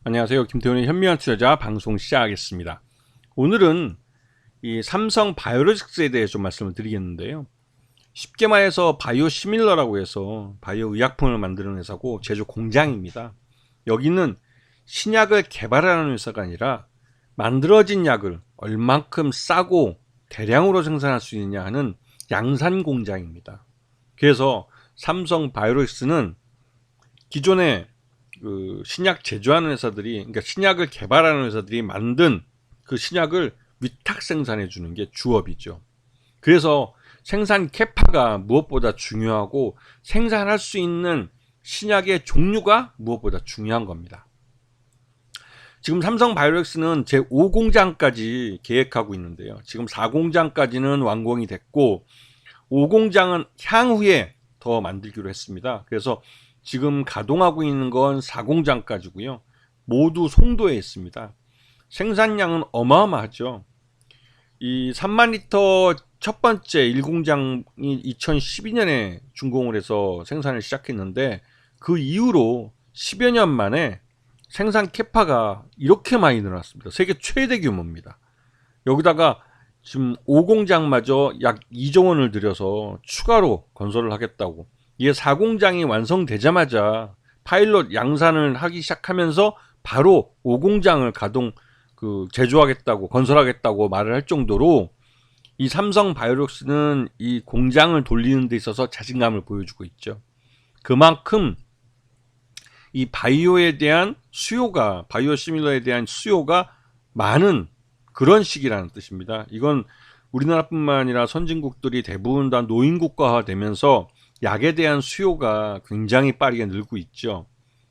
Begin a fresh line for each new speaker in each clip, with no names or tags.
안녕하세요. 김태훈의 현명한 투자자 방송 시작하겠습니다. 오늘은 이 삼성 바이오로직스에 대해 좀 말씀을 드리겠는데요. 쉽게 말해서 바이오시밀러라고 해서 바이오 의약품을 만드는 회사고 제조 공장입니다. 여기는 신약을 개발하는 회사가 아니라 만들어진 약을 얼만큼 싸고 대량으로 생산할 수 있느냐 하는 양산 공장입니다. 그래서 삼성 바이오로직스는 기존에 그 신약 제조하는 회사들이, 그러니까 신약을 개발하는 회사들이 만든 그 신약을 위탁 생산해 주는 게 주업이죠. 그래서 생산 캐파가 무엇보다 중요하고 생산할 수 있는 신약의 종류가 무엇보다 중요한 겁니다. 지금 삼성 바이오로직스는 제5공장까지 계획하고 있는데요. 지금 4공장까지는 완공이 됐고 5공장은 향후에 더 만들기로 했습니다. 그래서 지금 가동하고 있는 건 4공장까지고요. 모두 송도에 있습니다. 생산량은 어마어마하죠. 이 3만 리터 첫 번째 1공장이 2012년에 준공을 해서 생산을 시작했는데 그 이후로 10여 년 만에 생산 캐파가 이렇게 많이 늘어났습니다. 세계 최대 규모입니다. 여기다가 지금 5공장마저 약 2조 원을 들여서 추가로 건설을 하겠다고. 이게 4공장이 완성되자마자 파일럿 양산을 하기 시작하면서 바로 5공장을 제조하겠다고, 건설하겠다고 말을 할 정도로 이 삼성 바이오로직스는 이 공장을 돌리는 데 있어서 자신감을 보여주고 있죠. 그만큼 이 바이오에 대한 수요가, 바이오시밀러에 대한 수요가 많은 그런 시기라는 뜻입니다. 이건 우리나라뿐만 아니라 선진국들이 대부분 다 노인국가화되면서 약에 대한 수요가 굉장히 빠르게 늘고 있죠.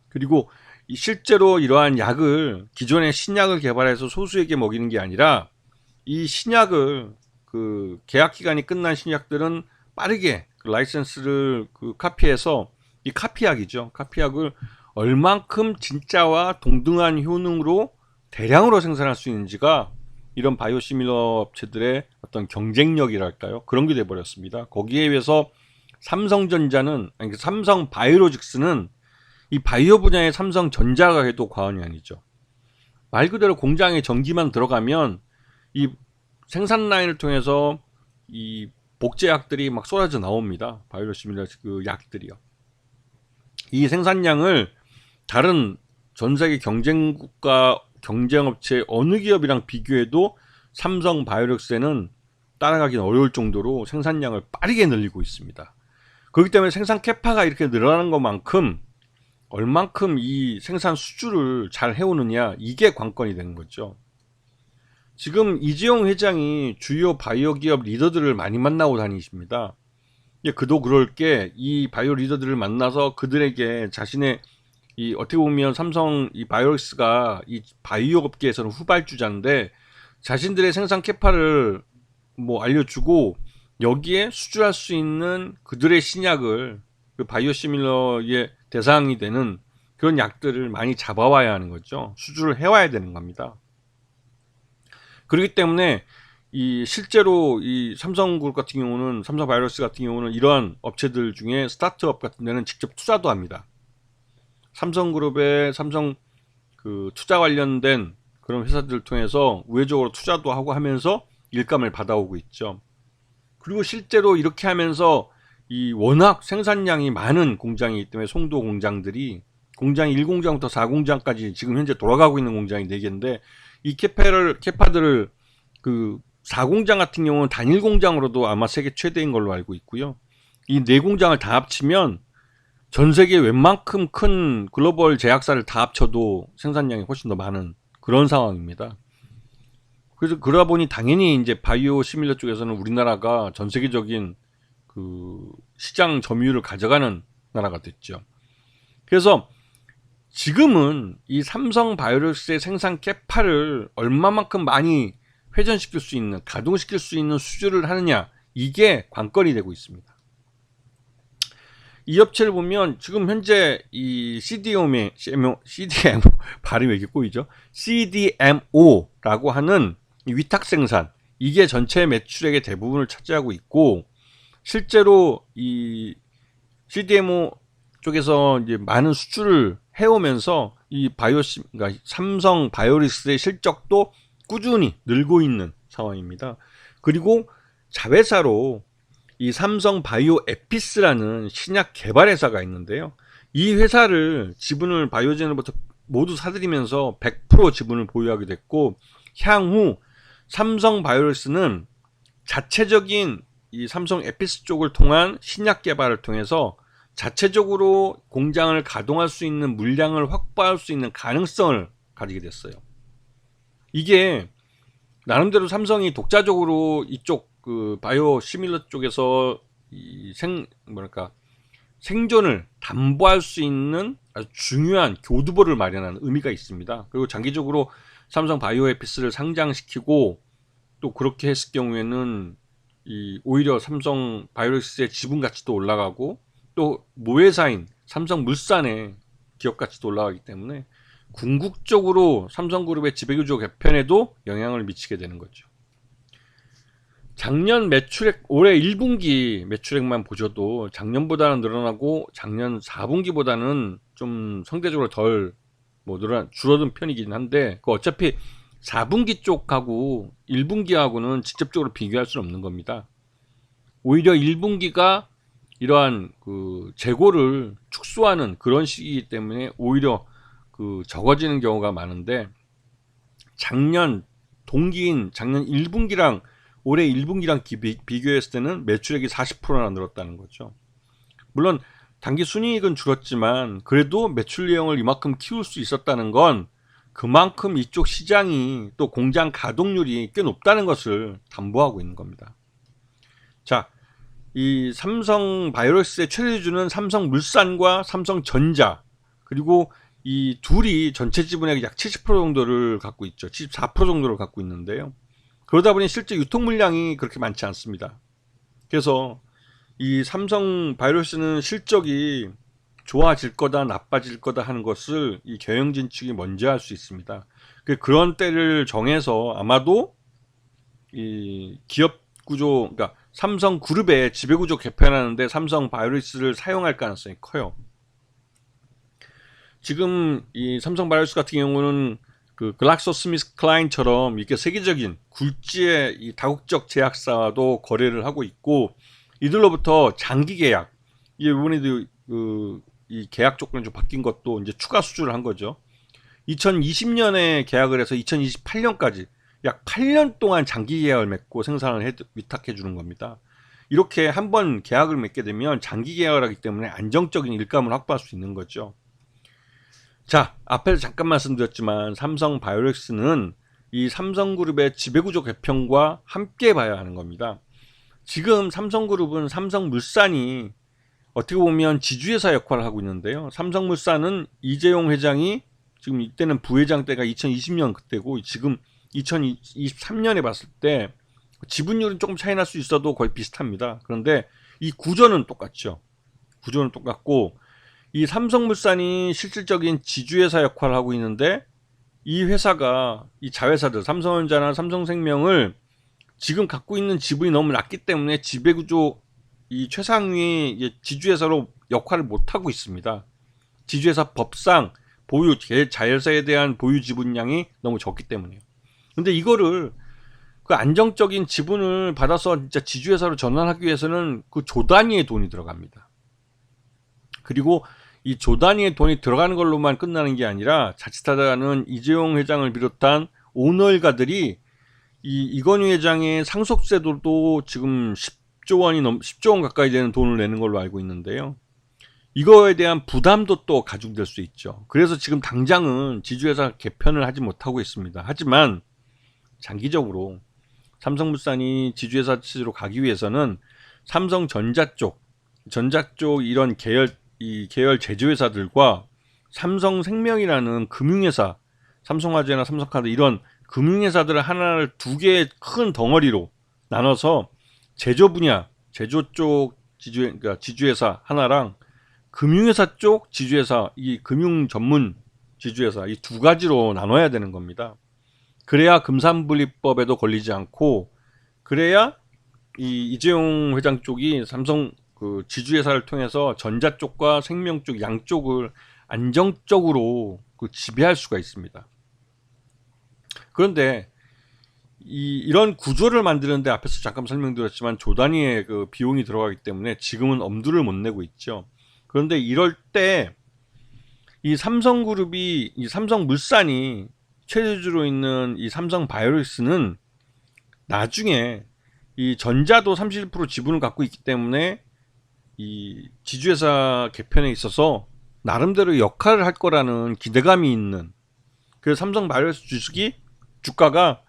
그리고 실제로 이러한 약을 기존의 신약을 개발해서 소수에게 먹이는 게 아니라 이 신약을 계약 기간이 끝난 신약들은 빠르게 라이센스를 카피해서 이 카피약이죠. 카피약을 얼만큼 진짜와 동등한 효능으로 대량으로 생산할 수 있는지가 이런 바이오시밀러 업체들의 어떤 경쟁력이랄까요? 그런 게 돼버렸습니다. 거기에 비해서 삼성 바이오로직스는 이 바이오 분야의 삼성전자가 해도 과언이 아니죠. 말 그대로 공장에 전기만 들어가면 이 생산 라인을 통해서 이 복제약들이 막 쏟아져 나옵니다. 바이오시밀러 그 약들이요. 이 생산량을 다른 전 세계 경쟁국가 경쟁업체 어느 기업이랑 비교해도 삼성 바이오로직스는 따라가기는 어려울 정도로 생산량을 빠르게 늘리고 있습니다. 그렇기 때문에 생산 캐파가 이렇게 늘어나는 것만큼 얼만큼 이 생산 수주를 잘 해오느냐, 이게 관건이 되는 거죠. 지금 이재용 회장이 주요 바이오 기업 리더들을 많이 만나고 다니십니다. 그도 그럴 게 이 바이오 리더들을 만나서 그들에게 자신의 이 어떻게 보면 삼성 이 바이오로직스가 이 바이오 업계에서는 후발주자인데 자신들의 생산 캐파를 알려주고 여기에 수주할 수 있는 그들의 신약을 그 바이오시밀러의 대상이 되는 그런 약들을 많이 잡아와야 하는 거죠. 수주를 해와야 되는 겁니다. 그렇기 때문에 실제로 이 삼성그룹 같은 경우는, 삼성 바이오로직스 같은 경우는 이러한 업체들 중에 스타트업 같은 데는 직접 투자도 합니다. 삼성그룹의 삼성 투자 관련된 그런 회사들을 통해서 우회적으로 투자도 하고 하면서 일감을 받아오고 있죠. 그리고 실제로 이렇게 하면서 이 워낙 생산량이 많은 공장이기 때문에 송도 공장이 1공장부터 4공장까지 지금 현재 돌아가고 있는 공장이 4개인데 이 캐파들을 4공장 같은 경우는 단일 공장으로도 아마 세계 최대인 걸로 알고 있고요. 이 4공장을 다 합치면 전 세계 웬만큼 큰 글로벌 제약사를 다 합쳐도 생산량이 훨씬 더 많은 그런 상황입니다. 그래서 그러다 보니 당연히 이제 바이오 시밀러 쪽에서는 우리나라가 전 세계적인 시장 점유율을 가져가는 나라가 됐죠. 그래서 지금은 이 삼성 바이오로직스의 생산 캐파를 얼마만큼 많이 회전시킬 수 있는, 가동시킬 수 있는 수주를 하느냐, 이게 관건이 되고 있습니다. 이 업체를 보면 지금 현재 이 CDMO 발음이 왜 이렇게 꼬이죠? CDMO라고 하는 이 위탁 생산, 이게 전체 매출액의 대부분을 차지하고 있고, 실제로 이 CDMO 쪽에서 이제 많은 수주를 해오면서 이 그러니까 삼성 바이오로직스의 실적도 꾸준히 늘고 있는 상황입니다. 그리고 자회사로 이 삼성 바이오 에피스라는 신약 개발 회사가 있는데요. 이 회사를 지분을 바이오젠으로부터 모두 사들이면서 100% 지분을 보유하게 됐고, 향후 삼성 바이오로직스는 자체적인 이 삼성 에피스 쪽을 통한 신약 개발을 통해서 자체적으로 공장을 가동할 수 있는 물량을 확보할 수 있는 가능성을 가지게 됐어요. 이게 나름대로 삼성이 독자적으로 이쪽 그 바이오 시밀러 쪽에서 이 생존을 담보할 수 있는 아주 중요한 교두보를 마련하는 의미가 있습니다. 그리고 장기적으로 삼성 바이오에피스를 상장시키고 또 그렇게 했을 경우에는 오히려 삼성 바이오로직스의 지분 가치도 올라가고 또 모회사인 삼성물산의 기업 가치도 올라가기 때문에 궁극적으로 삼성그룹의 지배구조 개편에도 영향을 미치게 되는 거죠. 작년 매출액, 올해 1분기 매출액만 보셔도 작년보다는 늘어나고 작년 4분기보다는 좀 상대적으로 덜 줄어든 편이긴 한데, 어차피 4분기 쪽하고 1분기하고는 직접적으로 비교할 수는 없는 겁니다. 오히려 1분기가 이러한 그 재고를 축소하는 그런 시기이기 때문에 오히려 적어지는 경우가 많은데, 작년 동기인 작년 1분기랑 올해 1분기랑 비교했을 때는 매출액이 40%나 늘었다는 거죠. 물론 단기 순이익은 줄었지만 그래도 매출 내용을 이만큼 키울 수 있었다는 건 그만큼 이쪽 시장이 또 공장 가동률이 꽤 높다는 것을 담보하고 있는 겁니다. 자, 이 삼성 바이오로직스의 최대주주는 삼성물산과 삼성전자, 그리고 이 둘이 전체 지분의 약 70% 정도를 갖고 있죠. 74% 정도를 갖고 있는데요. 그러다 보니 실제 유통 물량이 그렇게 많지 않습니다. 그래서 이 삼성 바이오로직스는 실적이 좋아질 거다 나빠질 거다 하는 것을 이 경영진 측이 먼저 할 수 있습니다. 그런 때를 정해서 아마도 이 기업 구조, 그러니까 삼성 그룹의 지배 구조 개편하는데 삼성 바이오로직스를 사용할 가능성이 커요. 지금 이 삼성 바이오로직스 같은 경우는 그 글락소스미스클라인처럼 이렇게 세계적인 굴지의 이 다국적 제약사와도 거래를 하고 있고, 이들로부터 장기 계약, 이번에도 이 계약 조건이 좀 바뀐 것도 이제 추가 수주를 한 거죠. 2020년에 계약을 해서 2028년까지 약 8년 동안 장기 계약을 맺고 생산을 위탁해 주는 겁니다. 이렇게 한번 계약을 맺게 되면 장기 계약을 하기 때문에 안정적인 일감을 확보할 수 있는 거죠. 자, 앞에서 잠깐 말씀드렸지만 삼성 바이오로직스는 이 삼성그룹의 지배구조 개편과 함께 봐야 하는 겁니다. 지금 삼성그룹은 삼성물산이 어떻게 보면 지주회사 역할을 하고 있는데요. 삼성물산은 이재용 회장이 지금 이때는 부회장 때가 2020년 그때고, 지금 2023년에 봤을 때 지분율은 조금 차이 날 수 있어도 거의 비슷합니다. 그런데 이 구조는 똑같죠. 구조는 똑같고, 이 삼성물산이 실질적인 지주회사 역할을 하고 있는데, 이 회사가 이 자회사들 삼성전자나 삼성생명을 지금 갖고 있는 지분이 너무 낮기 때문에 지배구조 이 최상위 지주회사로 역할을 못하고 있습니다. 지주회사 법상 보유 자회사에 대한 보유 지분량이 너무 적기 때문에요. 근데 이거를 그 안정적인 지분을 받아서 진짜 지주회사로 전환하기 위해서는 그 조 단위의 돈이 들어갑니다. 그리고 이 조 단위의 돈이 들어가는 걸로만 끝나는 게 아니라, 자칫하다가는 이재용 회장을 비롯한 오너일가들이 이 이건희 회장의 상속세도 지금 10조 원 가까이 되는 돈을 내는 걸로 알고 있는데요. 이거에 대한 부담도 또 가중될 수 있죠. 그래서 지금 당장은 지주회사 개편을 하지 못하고 있습니다. 하지만 장기적으로 삼성물산이 지주회사 체제로 가기 위해서는 삼성전자 쪽 이런 계열 제조회사들과 삼성생명이라는 금융회사, 삼성화재나 삼성카드 이런 금융회사들을 하나를 두 개의 큰 덩어리로 나눠서 제조 분야, 제조 쪽 그러니까 지주회사 하나랑 금융회사 쪽 지주회사, 이 금융 전문 지주회사, 이 두 가지로 나눠야 되는 겁니다. 그래야 금산분리법에도 걸리지 않고, 그래야 이재용 회장 쪽이 삼성 그 지주회사를 통해서 전자 쪽과 생명 쪽 양쪽을 안정적으로 지배할 수가 있습니다. 그런데 이런 구조를 만드는데 앞에서 잠깐 설명드렸지만 조 단위의 그 비용이 들어가기 때문에 지금은 엄두를 못 내고 있죠. 그런데 이럴 때 이 삼성그룹이, 이 삼성물산이 최대주로 있는 이 삼성바이오로직스는 나중에 이 전자도 31% 지분을 갖고 있기 때문에 이 지주회사 개편에 있어서 나름대로 역할을 할 거라는 기대감이 있는, 그래서 삼성바이오로직스 주가가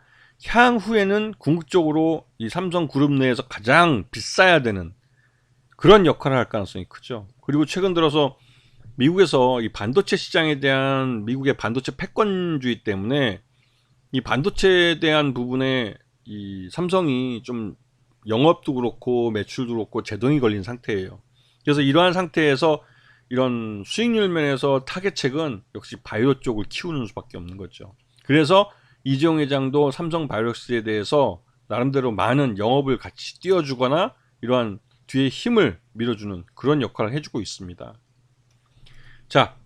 향후에는 궁극적으로 이 삼성그룹 내에서 가장 비싸야 되는 그런 역할을 할 가능성이 크죠. 그리고 최근 들어서 미국에서 이 반도체 시장에 대한 미국의 반도체 패권주의 때문에 이 반도체에 대한 부분에 이 삼성이 좀 영업도 그렇고 매출도 그렇고 제동이 걸린 상태예요. 그래서 이러한 상태에서 이런 수익률 면에서 타겟책은 역시 바이오 쪽을 키우는 수밖에 없는 거죠. 그래서 이재용 회장도 삼성바이오로직스에 대해서 나름대로 많은 영업을 같이 띄워주거나 이러한 뒤에 힘을 밀어주는 그런 역할을 해주고 있습니다. 자,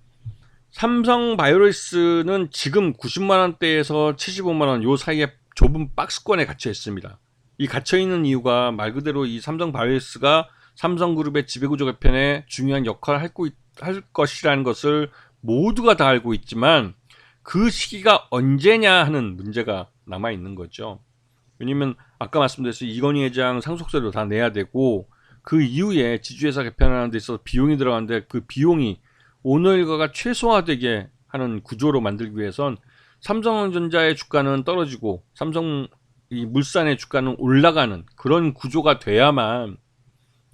삼성바이오로직스는 지금 90만원대에서 75만원 요 사이에 좁은 박스권에 갇혀 있습니다. 이 갇혀 있는 이유가 말 그대로 이 삼성바이오로직스가 삼성그룹의 지배구조 개편에 중요한 역할을 할 것이라는 것을 모두가 다 알고 있지만 그 시기가 언제냐 하는 문제가 남아 있는 거죠. 왜냐면 아까 말씀드렸듯이 이건희 회장 상속세도 다 내야 되고 그 이후에 지주회사 개편하는 데 있어서 비용이 들어가는데 그 비용이 오너일가가 최소화되게 하는 구조로 만들기 위해선 삼성전자의 주가는 떨어지고 이 물산의 주가는 올라가는 그런 구조가 돼야만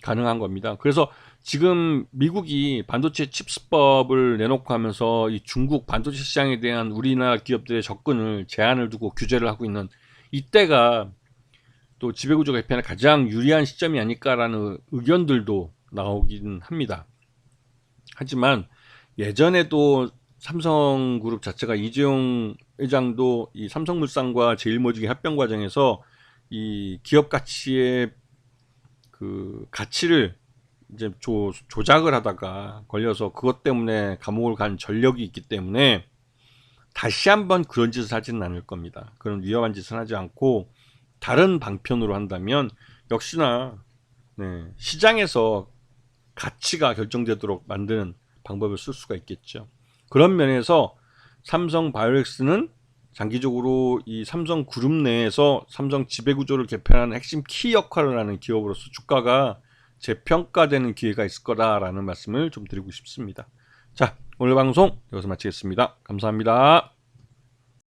가능한 겁니다. 그래서 지금 미국이 반도체 칩스법을 내놓고 하면서 이 중국 반도체 시장에 대한 우리나라 기업들의 접근을 제한을 두고 규제를 하고 있는 이때가 또 지배구조 개편에 가장 유리한 시점이 아닐까라는 의견들도 나오긴 합니다. 하지만 예전에도 삼성그룹 자체가 이재용 회장도 이 삼성물산과 제일모직의 합병 과정에서 이 기업 가치의 그 가치를 이제 조작을 하다가 걸려서 그것 때문에 감옥을 간 전력이 있기 때문에 다시 한번 그런 짓을 하지는 않을 겁니다. 그런 위험한 짓을 하지 않고 다른 방편으로 한다면 역시나 시장에서 가치가 결정되도록 만드는 방법을 쓸 수가 있겠죠. 그런 면에서 삼성바이오로직스는 장기적으로 이 삼성그룹 내에서 삼성 지배구조를 개편하는 핵심 키 역할을 하는 기업으로서 주가가 재평가되는 기회가 있을 거다라는 말씀을 좀 드리고 싶습니다. 자, 오늘 방송 여기서 마치겠습니다. 감사합니다.